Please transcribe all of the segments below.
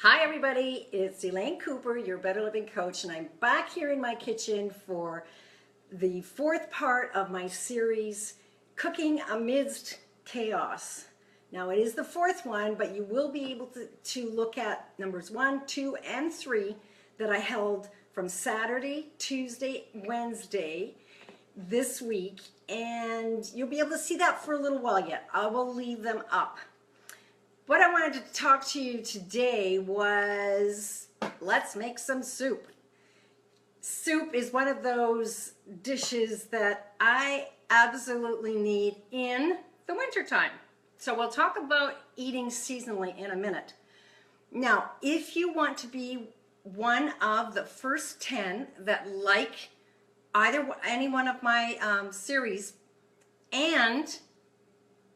Hi everybody, it's Elaine Cooper, your Better Living Coach, and I'm back here in my kitchen for the fourth part of my series, Cooking Amidst Chaos. Now it is the fourth one, but you will be able to look at numbers 1, 2, and 3 that I held from Saturday, Tuesday, Wednesday this week, and you'll be able to see that for a little while yet. I will leave them up. What I wanted to talk to you today was, let's make some soup. Soup is one of those dishes that I absolutely need in the wintertime. So we'll talk about eating seasonally in a minute. Now, if you want to be one of the first 10 that like any one of my series and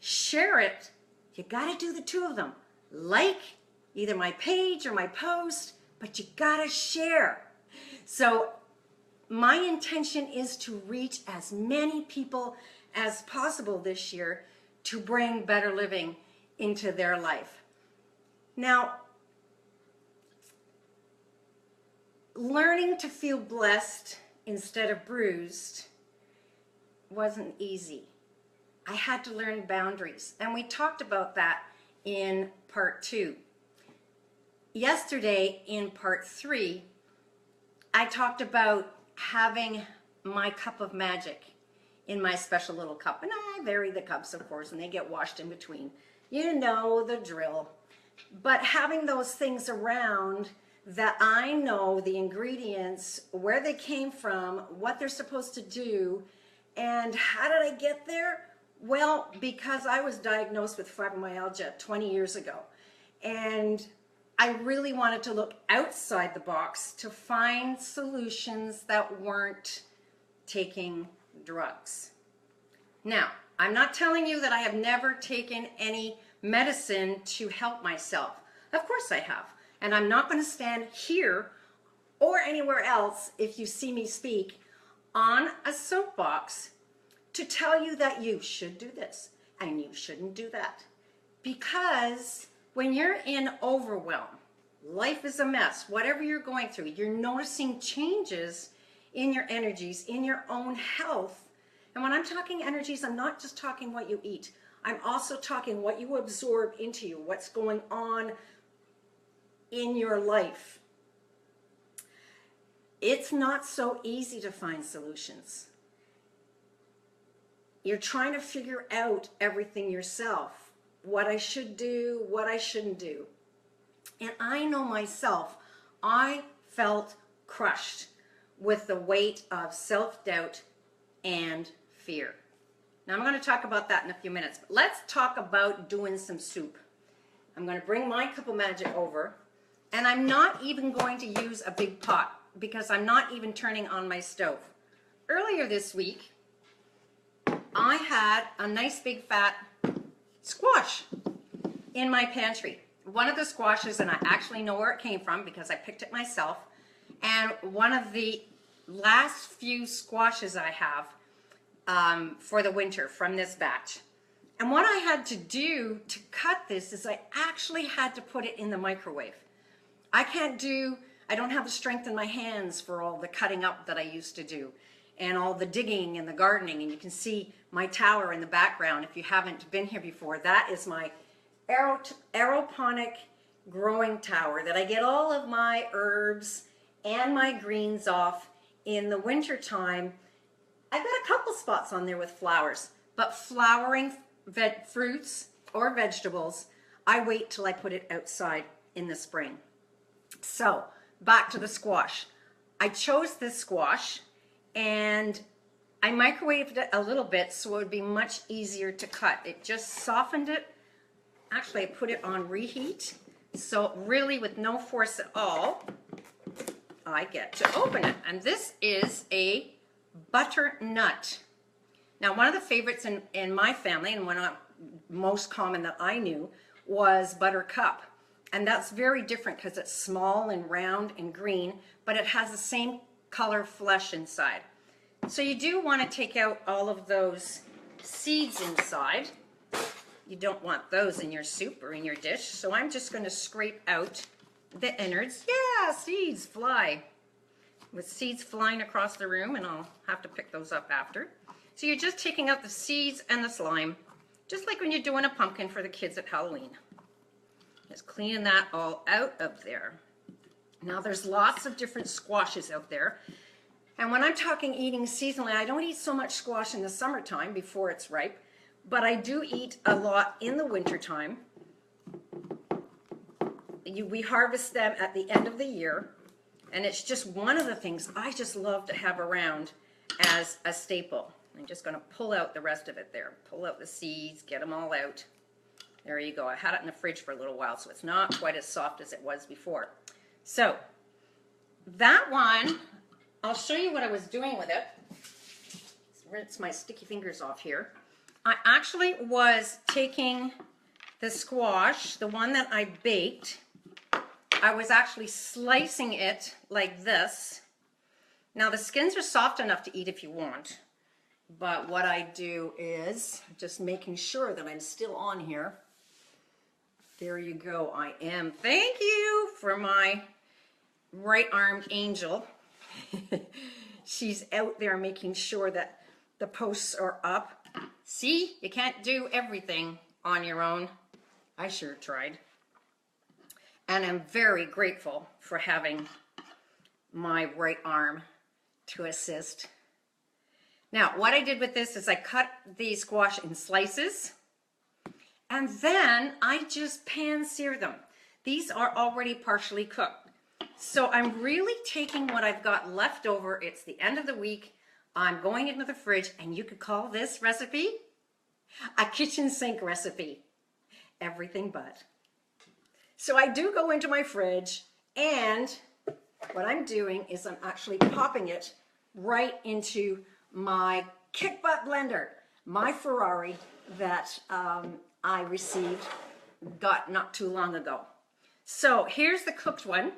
share it, you gotta do the two of them. Like either my page or my post, but you gotta share. So my intention is to reach as many people as possible this year to bring better living into their life. Now, learning to feel blessed instead of bruised wasn't easy. I had to learn boundaries, and we talked about that in part 2. Yesterday in part 3, I talked about having my cup of magic in my special little cup, and I vary the cups, of course, and they get washed in between. You know the drill. But having those things around that I know the ingredients, where they came from, what they're supposed to do, and how did I get there? Well, because I was diagnosed with fibromyalgia 20 years ago, and I really wanted to look outside the box to find solutions that weren't taking drugs. Now, I'm not telling you that I have never taken any medicine to help myself. Of course I have, and I'm not going to stand here or anywhere else if you see me speak on a soapbox to tell you that you should do this and you shouldn't do that. Because when you're in overwhelm, life is a mess, whatever you're going through, you're noticing changes in your energies, in your own health. And when I'm talking energies, I'm not just talking what you eat. I'm also talking what you absorb into you, what's going on in your life. It's not so easy to find solutions. You're trying to figure out everything yourself, what I should do, what I shouldn't do. And I know myself, I felt crushed with the weight of self-doubt and fear. Now I'm going to talk about that in a few minutes, but let's talk about doing some soup. I'm going to bring my cup of magic over, and I'm not even going to use a big pot because I'm not even turning on my stove. Earlier this week, I had a nice big fat squash in my pantry. One of the squashes, and I actually know where it came from because I picked it myself, and one of the last few squashes I have for the winter from this batch. And what I had to do to cut this is I actually had to put it in the microwave. I don't have the strength in my hands for all the cutting up that I used to do and all the digging and the gardening, and you can see my tower in the background if you haven't been here before. That is my aeroponic growing tower that I get all of my herbs and my greens off in the winter time. I've got a couple spots on there with flowers, but flowering fruits or vegetables, I wait till I put it outside in the spring. So back to the squash. I chose this squash and I microwaved it a little bit so it would be much easier to cut. It just softened it. Actually, I put it on reheat, so really with no force at all, I get to open it. And this is a butternut. Now, one of the favorites in my family, and one of the most common that I knew, was buttercup. And that's very different because it's small and round and green, but it has the same color flesh inside. So you do want to take out all of those seeds inside. You don't want those in your soup or in your dish, so I'm just going to scrape out the innards. Yeah, seeds fly. With seeds flying across the room, and I'll have to pick those up after. So you're just taking out the seeds and the slime, just like when you're doing a pumpkin for the kids at Halloween. Just cleaning that all out of there. Now there's lots of different squashes out there. And when I'm talking eating seasonally, I don't eat so much squash in the summertime before it's ripe, but I do eat a lot in the wintertime. We harvest them at the end of the year. And it's just one of the things I just love to have around as a staple. I'm just going to pull out the rest of it there. Pull out the seeds, get them all out. There you go. I had it in the fridge for a little while, so it's not quite as soft as it was before. So that one, I'll show you what I was doing with it. Let's rinse my sticky fingers off here. I actually was taking the squash, the one that I baked, I was actually slicing it like this. Now the skins are soft enough to eat if you want, but what I do is just making sure that I'm still on here. There you go, I am. Thank you for my right-armed angel. She's out there making sure that the posts are up. See, you can't do everything on your own. I sure tried. And I'm very grateful for having my right arm to assist. Now, what I did with this is I cut the squash in slices, and then I just pan-sear them. These are already partially cooked. So I'm really taking what I've got left over. It's the end of the week. I'm going into the fridge, and you could call this recipe a kitchen sink recipe. Everything but. So I do go into my fridge, and what I'm doing is I'm actually popping it right into my kick butt blender, my Ferrari that I got not too long ago. So here's the cooked one.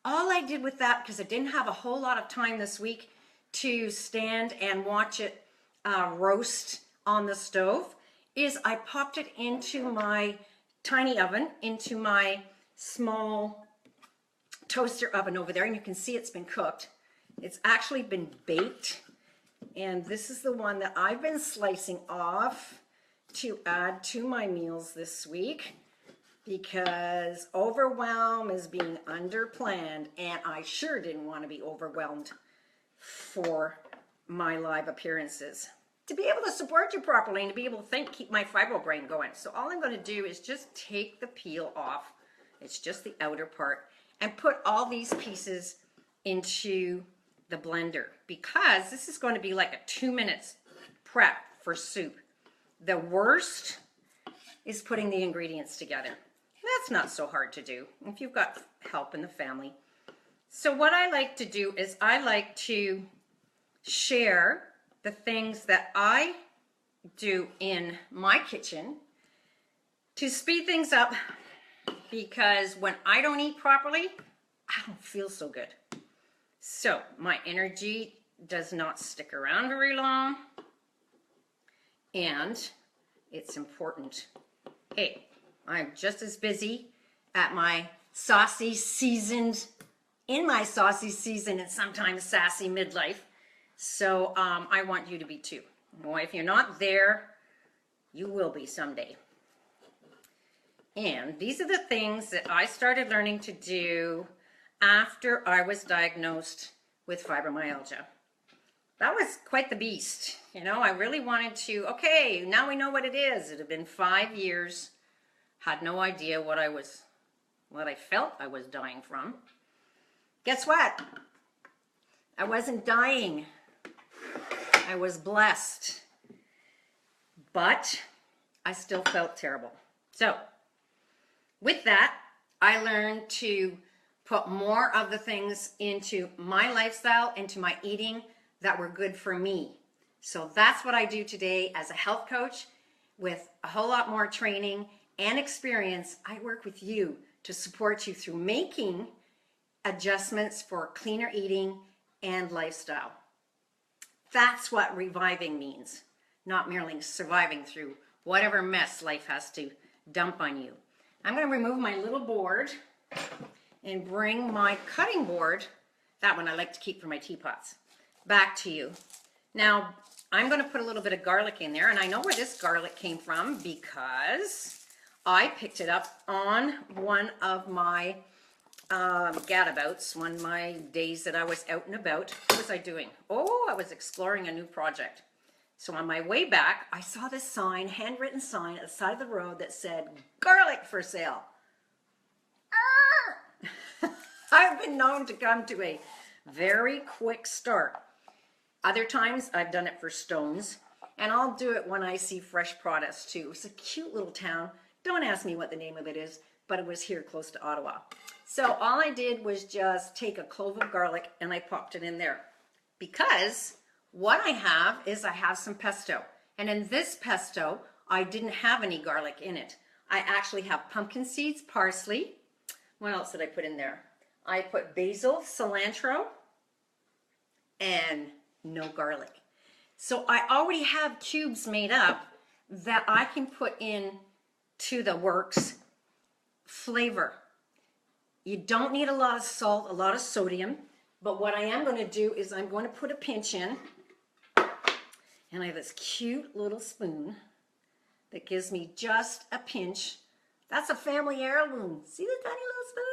All I did with that, because I didn't have a whole lot of time this week to stand and watch it roast on the stove, is I popped it into my tiny oven, into my small toaster oven over there, and you can see it's been cooked. It's actually been baked, and this is the one that I've been slicing off to add to my meals this week, because overwhelm is being underplanned, and I sure didn't want to be overwhelmed for my live appearances. To be able to support you properly and to be able to think, keep my fibro brain going. So all I'm going to do is just take the peel off. It's just the outer part, and put all these pieces into the blender, because this is going to be like a 2 minutes prep for soup. The worst is putting the ingredients together. That's not so hard to do if you've got help in the family. So what I like to do is I like to share the things that I do in my kitchen to speed things up, because when I don't eat properly, I don't feel so good. So my energy does not stick around very long, and it's important. Hey, I'm just as busy at my saucy seasoned, in my saucy season and sometimes sassy midlife. So I want you to be too. Well, if you're not there, you will be someday. And these are the things that I started learning to do after I was diagnosed with fibromyalgia. That was quite the beast. You know, I really wanted to, okay, now we know what it is. It had been 5 years. Had no idea what I felt I was dying from. Guess what? I wasn't dying. I was blessed. But I still felt terrible. So, with that, I learned to put more of the things into my lifestyle, into my eating, that were good for me. So that's what I do today as a health coach, with a whole lot more training and experience. I work with you to support you through making adjustments for cleaner eating and lifestyle. That's what reviving means, not merely surviving through whatever mess life has to dump on you. I'm going to remove my little board, and bring my cutting board, that one I like to keep for my teapots, back to you. Now, I'm going to put a little bit of garlic in there, and I know where this garlic came from because I picked it up on one of my gadabouts, one of my days that I was out and about. What was I doing? Oh, I was exploring a new project. So on my way back, I saw this sign, handwritten sign at the side of the road that said, garlic for sale. I've been known to come to a very quick start. Other times I've done it for stones, and I'll do it when I see fresh produce too. It's a cute little town. Don't ask me what the name of it is, but it was here close to Ottawa. So all I did was just take a clove of garlic and I popped it in there. Because what I have is I have some pesto. And in this pesto, I didn't have any garlic in it. I actually have pumpkin seeds, parsley. What else did I put in there? I put basil, cilantro, and no garlic. So I already have cubes made up that I can put in to the works flavor. You don't need a lot of salt, a lot of sodium, but what I am going to do is I'm going to put a pinch in, and I have this cute little spoon that gives me just a pinch. That's a family heirloom. See the tiny little spoon?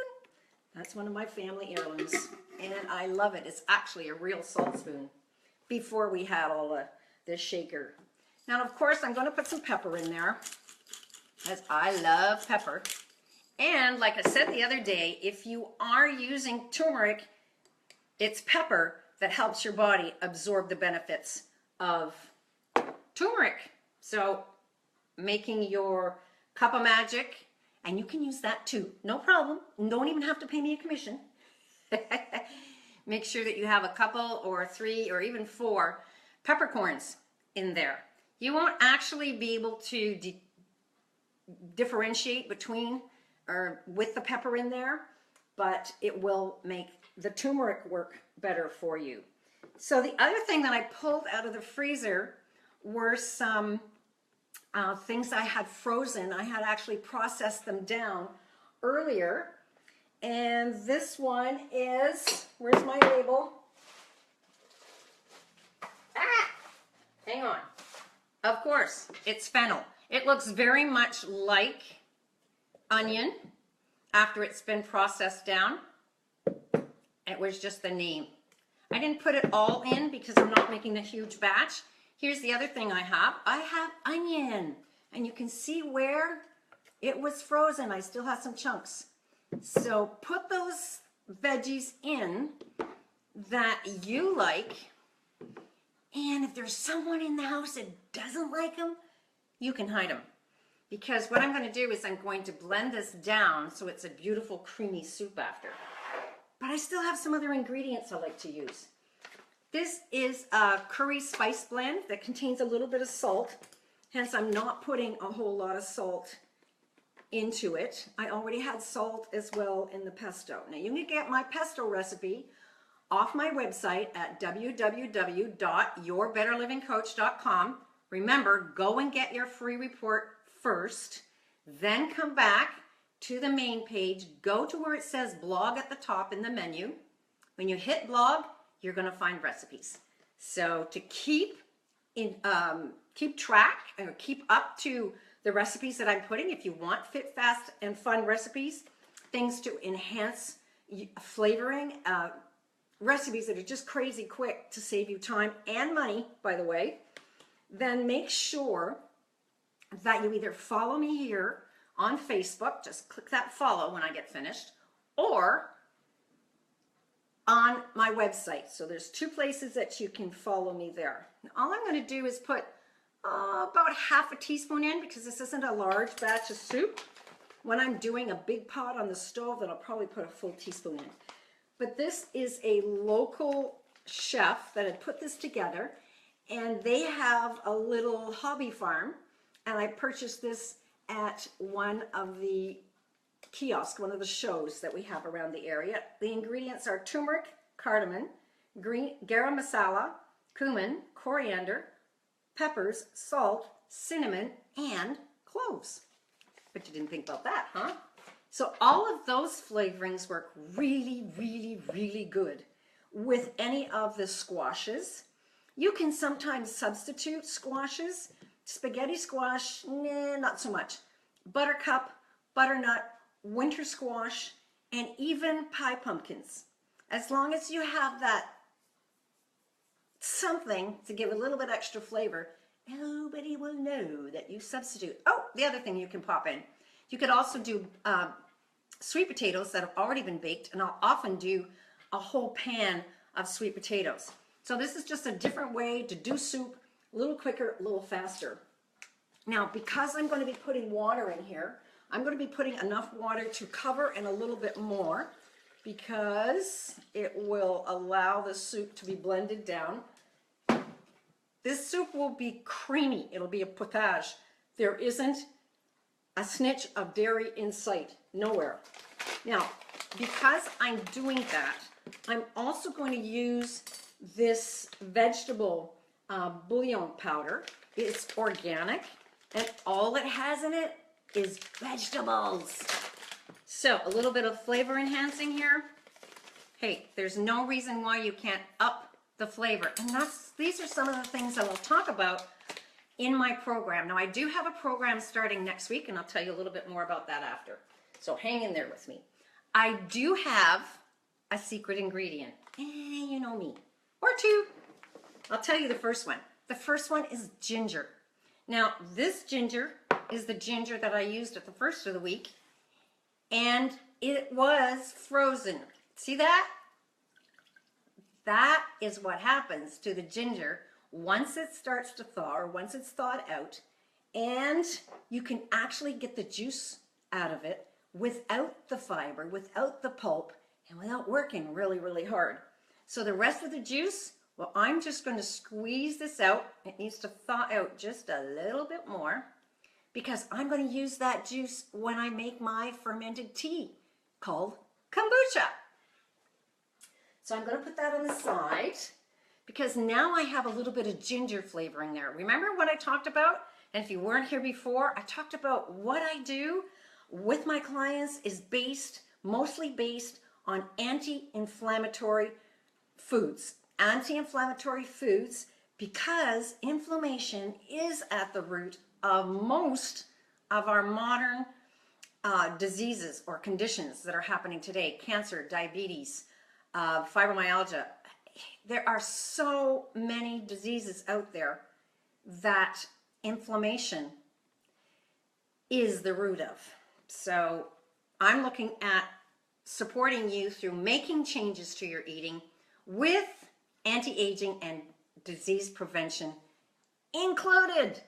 That's one of my family heirlooms, and I love it. It's actually a real salt spoon. Before we had all this shaker. Now, of course, I'm going to put some pepper in there, as I love pepper. And like I said the other day, if you are using turmeric, it's pepper that helps your body absorb the benefits of turmeric. So making your cup of magic, and you can use that too, no problem. You don't even have to pay me a commission. Make sure that you have a couple or 3 or even 4 peppercorns in there. You won't actually be able to differentiate between or with the pepper in there, but it will make the turmeric work better for you. So the other thing that I pulled out of the freezer were some things I had frozen. I had actually processed them down earlier. And this one is, where's my label? Hang on. Of course, it's fennel. It looks very much like onion after it's been processed down. It was just the name. I didn't put it all in because I'm not making a huge batch. Here's the other thing I have. I have onion. And you can see where it was frozen. I still have some chunks. So put those veggies in that you like, and if there's someone in the house that doesn't like them, you can hide them. Because what I'm going to do is I'm going to blend this down so it's a beautiful creamy soup after. But I still have some other ingredients I like to use. This is a curry spice blend that contains a little bit of salt, hence I'm not putting a whole lot of salt into it. I already had salt as well in the pesto. Now you can get my pesto recipe off my website at www.yourbetterlivingcoach.com. Remember, go and get your free report first, then come back to the main page, go to where it says blog at the top in the menu. When you hit blog, you're going to find recipes. So to keep track and keep up to the recipes that I'm putting, if you want fit, fast, and fun recipes, things to enhance flavoring, recipes that are just crazy quick to save you time and money, by the way, then make sure that you either follow me here on Facebook, just click that follow when I get finished, or on my website. So there's 2 places that you can follow me there. Now, all I'm going to do is put about half a teaspoon in, because this isn't a large batch of soup. When I'm doing a big pot on the stove, then I'll probably put a full teaspoon in. But this is a local chef that had put this together, and they have a little hobby farm, and I purchased this at one of the kiosks, one of the shows that we have around the area. The ingredients are turmeric, cardamom, green garam masala, cumin, coriander, peppers, salt, cinnamon, and cloves. But you didn't think about that, huh? So all of those flavorings work really, really, really good with any of the squashes. You can sometimes substitute squashes. Spaghetti squash, nah, not so much. Buttercup, butternut, winter squash, and even pie pumpkins. As long as you have that something to give a little bit extra flavor, nobody will know that you substitute. Oh, the other thing you can pop in. You could also do sweet potatoes that have already been baked, and I'll often do a whole pan of sweet potatoes. So this is just a different way to do soup, a little quicker, a little faster. Now, because I'm going to be putting water in here, I'm going to be putting enough water to cover and a little bit more because it will allow the soup to be blended down. This soup will be creamy. It'll be a potage. There isn't a snitch of dairy in sight, nowhere. Now, because I'm doing that, I'm also going to use this vegetable bouillon powder. It's organic, and all it has in it is vegetables. So a little bit of flavor enhancing here. Hey, there's no reason why you can't up the flavor. And these are some of the things I will talk about in my program. Now, I do have a program starting next week, and I'll tell you a little bit more about that after. So hang in there with me. I do have a secret ingredient. You know me. Or two. I'll tell you the first one. The first one is ginger. Now, this ginger is the ginger that I used at the first of the week, and it was frozen. See that? That is what happens to the ginger once it starts to thaw, or once it's thawed out, and you can actually get the juice out of it without the fiber, without the pulp, and without working really, really hard. So the rest of the juice, well, I'm just going to squeeze this out. It needs to thaw out just a little bit more because I'm going to use that juice when I make my fermented tea called kombucha. So I'm going to put that on the side because now I have a little bit of ginger flavoring there. Remember what I talked about? And if you weren't here before, I talked about what I do with my clients is mostly based on anti-inflammatory foods. Anti-inflammatory foods because inflammation is at the root of most of our modern diseases or conditions that are happening today. Cancer, diabetes, fibromyalgia. There are so many diseases out there that inflammation is the root of. So I'm looking at supporting you through making changes to your eating with anti-aging and disease prevention included,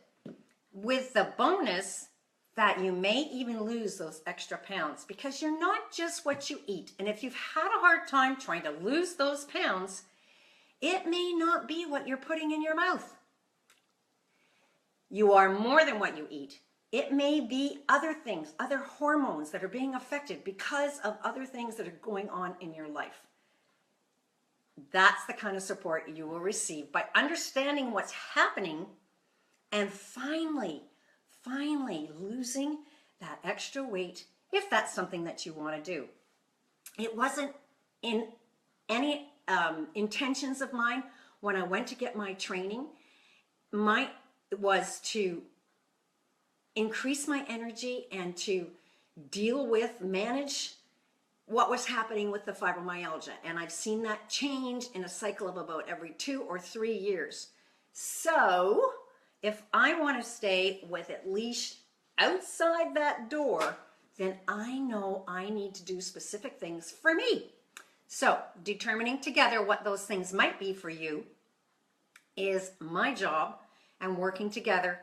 with the bonus that you may even lose those extra pounds because you're not just what you eat. And if you've had a hard time trying to lose those pounds, it may not be what you're putting in your mouth. You are more than what you eat. It may be other things, other hormones that are being affected because of other things that are going on in your life. That's the kind of support you will receive by understanding what's happening and finally losing that extra weight if that's something that you want to do. It wasn't in any intentions of mine when I went to get my training. Mine was to increase my energy and to manage what was happening with the fibromyalgia. And I've seen that change in a cycle of about every 2 or 3 years. So if I want to stay with at least outside that door, then I know I need to do specific things for me. So determining together what those things might be for you is my job, and working together,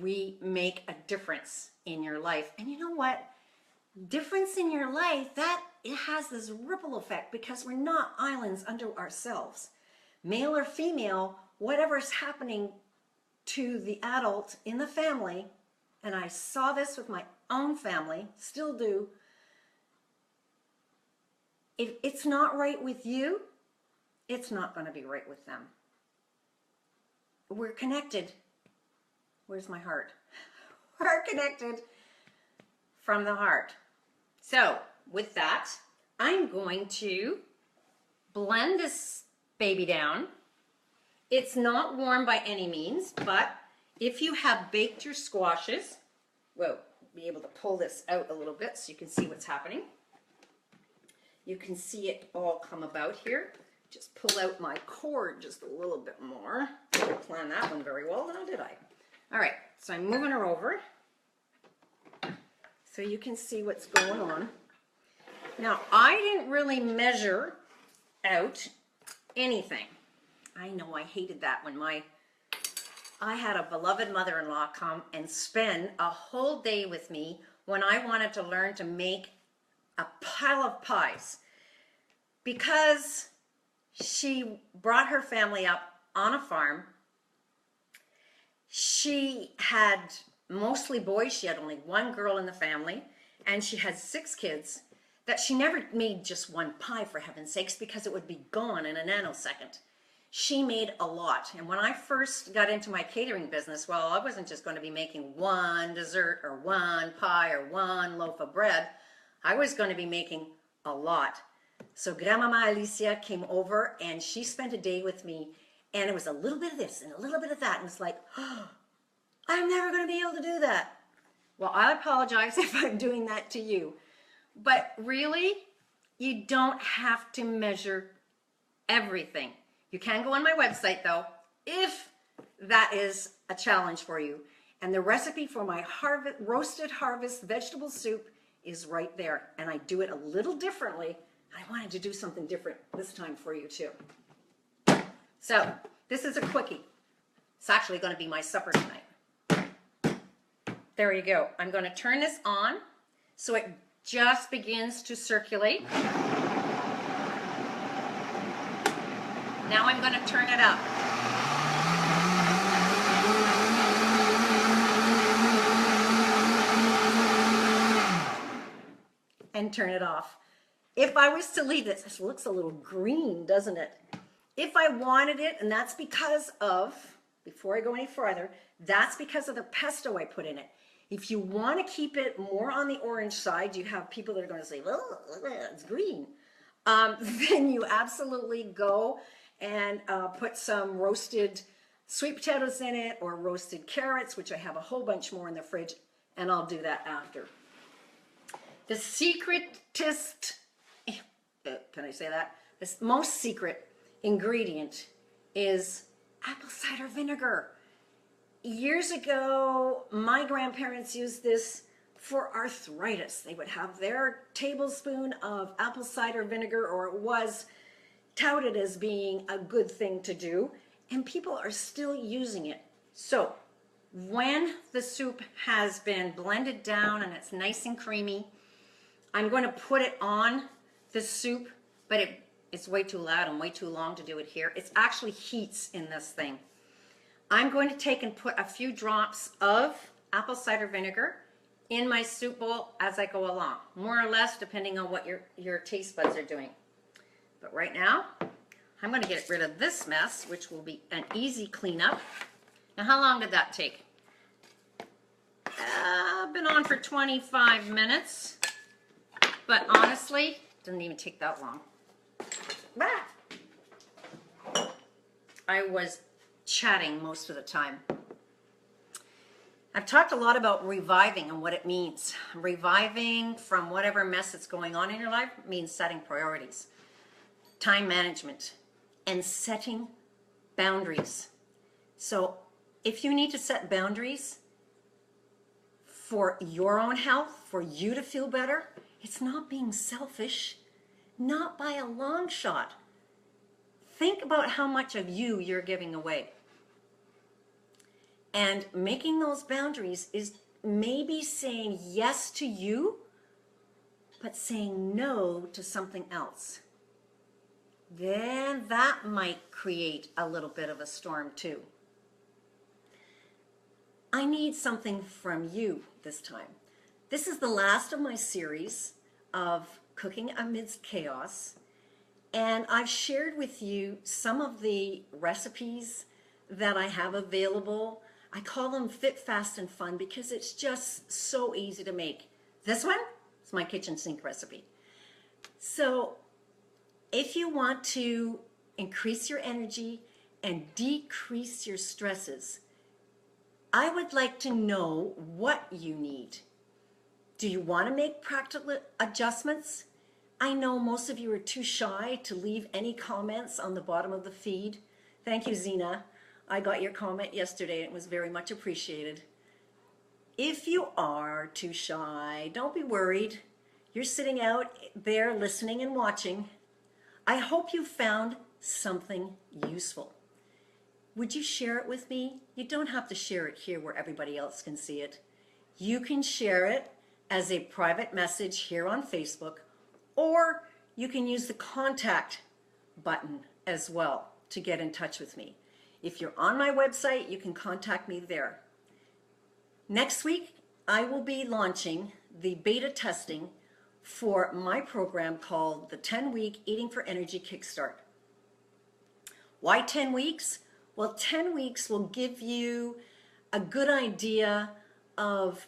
we make a difference in your life. And you know what? Difference in your life, that it has this ripple effect because we're not islands unto ourselves. Male or female, whatever's happening to the adult in the family, and I saw this with my own family, still do, if it's not right with you, it's not going to be right with them. We're connected. Where's my heart? We're connected from the heart. So with that, I'm going to blend this baby down. It's not warm by any means, but if you have baked your squashes, well, be able to pull this out a little bit so you can see what's happening. You can see it all come about here. Just pull out my cord just a little bit more. Didn't plan that one very well, now did I? All right, so I'm moving her over so you can see what's going on. Now, I didn't really measure out anything. I know I hated that when I had a beloved mother-in-law come and spend a whole day with me when I wanted to learn to make a pile of pies, because she brought her family up on a farm. She had mostly boys. She had only one girl in the family, and she had 6 kids, that she never made just one pie, for heaven's sakes, because it would be gone in a nanosecond. She made a lot. And when I first got into my catering business, well, I wasn't just going to be making one dessert or one pie or one loaf of bread. I was going to be making a lot. So Grandmama Alicia came over and she spent a day with me, and it was a little bit of this and a little bit of that, and it's like, oh, I'm never going to be able to do that. Well, I apologize if I'm doing that to you. But really, you don't have to measure everything. You can go on my website, though, if that is a challenge for you. And the recipe for my roasted harvest vegetable soup is right there. And I do it a little differently. I wanted to do something different this time for you, too. So, this is a quickie. It's actually going to be my supper tonight. There you go. I'm going to turn this on so it just begins to circulate. Now I'm going to turn it up. And turn it off. If I was to leave this looks a little green, doesn't it? If I wanted it, and that's because of, before I go any further, that's because of the pesto I put in it. If you want to keep it more on the orange side, you have people that are going to say, well, it's green. Then you absolutely go and put some roasted sweet potatoes in it, or roasted carrots, which I have a whole bunch more in the fridge, and I'll do that after. The secretest, can I say that? The most secret ingredient is apple cider vinegar. Years ago, my grandparents used this for arthritis. They would have their tablespoon of apple cider vinegar, or it was touted as being a good thing to do, and people are still using it. So when the soup has been blended down and it's nice and creamy, I'm going to put it on the soup, but it's way too loud and way too long to do it here. It's actually heats in this thing. I'm going to take and put a few drops of apple cider vinegar in my soup bowl as I go along, more or less depending on what your taste buds are doing. But right now, I'm going to get rid of this mess, which will be an easy cleanup. Now, how long did that take? I've been on for 25 minutes, but honestly, it didn't even take that long. I was chatting most of the time. I've talked a lot about reviving and what it means. Reviving from whatever mess that's going on in your life means setting priorities, time management, and setting boundaries. So if you need to set boundaries for your own health, for you to feel better, it's not being selfish, not by a long shot. Think about how much of you're giving away. And making those boundaries is maybe saying yes to you, but saying no to something else. Then that might create a little bit of a storm too. I need something from you this time. This is the last of my series of Cooking Amidst Chaos, and I've shared with you some of the recipes that I have available. I call them Fit, Fast, and Fun because it's just so easy to make. This one, It's my kitchen sink recipe. So if you want to increase your energy and decrease your stresses, I would like to know what you need. Do you want to make practical adjustments? I know most of you are too shy to leave any comments on the bottom of the feed. Thank you, Zena. I got your comment yesterday. It was very much appreciated. If you are too shy, don't be worried. You're sitting out there listening and watching. I hope you found something useful. Would you share it with me? You don't have to share it here where everybody else can see it. You can share it as a private message here on Facebook, or you can use the contact button as well to get in touch with me. If you're on my website, you can contact me there. Next week, I will be launching the beta testing for my program called the 10-Week Eating for Energy Kickstart. Why 10 weeks? Well, 10 weeks will give you a good idea of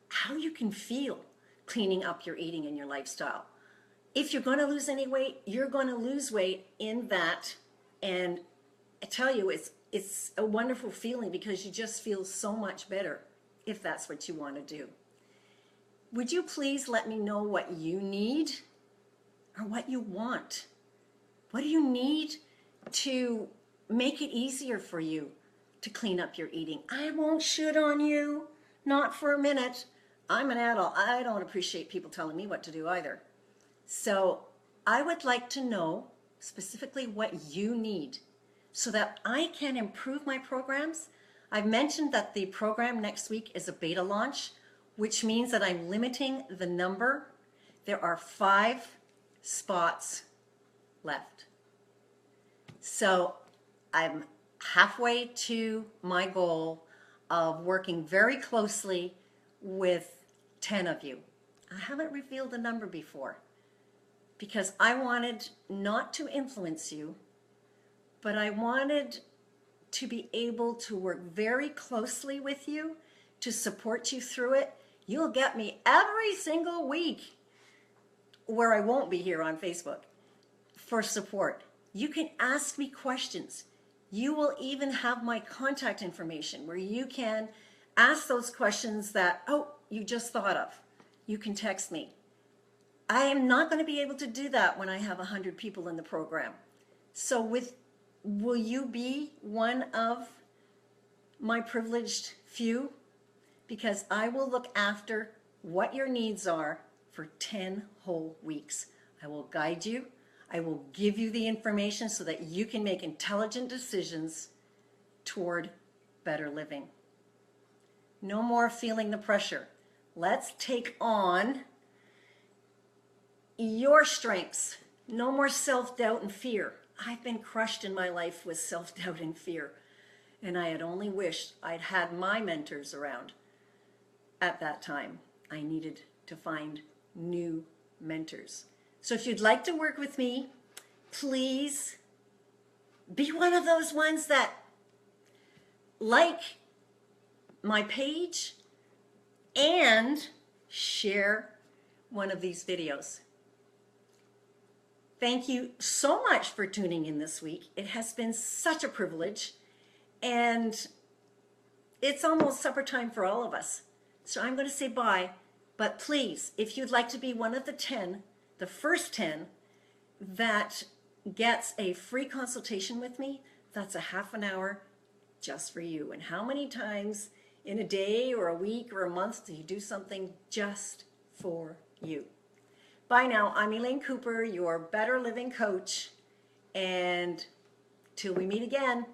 how you can feel cleaning up your eating and your lifestyle. If you're going to lose any weight, you're going to lose weight in that. And I tell you, it's a wonderful feeling because you just feel so much better if that's what you want to do. Would you please let me know what you need or what you want? What do you need to make it easier for you to clean up your eating? I won't shit on you, not for a minute. I'm an adult. I don't appreciate people telling me what to do either. So I would like to know specifically what you need so that I can improve my programs. I've mentioned that the program next week is a beta launch, which means that I'm limiting the number. There are 5 spots left. So I'm halfway to my goal of working very closely with 10 of you. I haven't revealed the number before because I wanted not to influence you, but I wanted to be able to work very closely with you to support you through it. You'll get me every single week where I won't be here on Facebook for support. You can ask me questions. You will even have my contact information where you can ask those questions that, oh, you just thought of. You can text me. I am not going to be able to do that when I have 100 people in the program. So will you be one of my privileged few? Because I will look after what your needs are for 10 whole weeks. I will guide you. I will give you the information so that you can make intelligent decisions toward better living. No more feeling the pressure. Let's take on your strengths. No more self-doubt and fear. I've been crushed in my life with self-doubt and fear, and I had only wished I'd had my mentors around at that time. I needed to find new mentors. So if you'd like to work with me, please be one of those ones that like my page and share one of these videos. Thank you so much for tuning in this week. It has been such a privilege, and it's almost supper time for all of us. So I'm going to say bye, but please, if you'd like to be one of the 10, the first 10 that gets a free consultation with me, that's a half an hour just for you. And how many times in a day or a week or a month do you do something just for you? Bye now. I'm Elaine Cooper, your Better Living Coach, and till we meet again.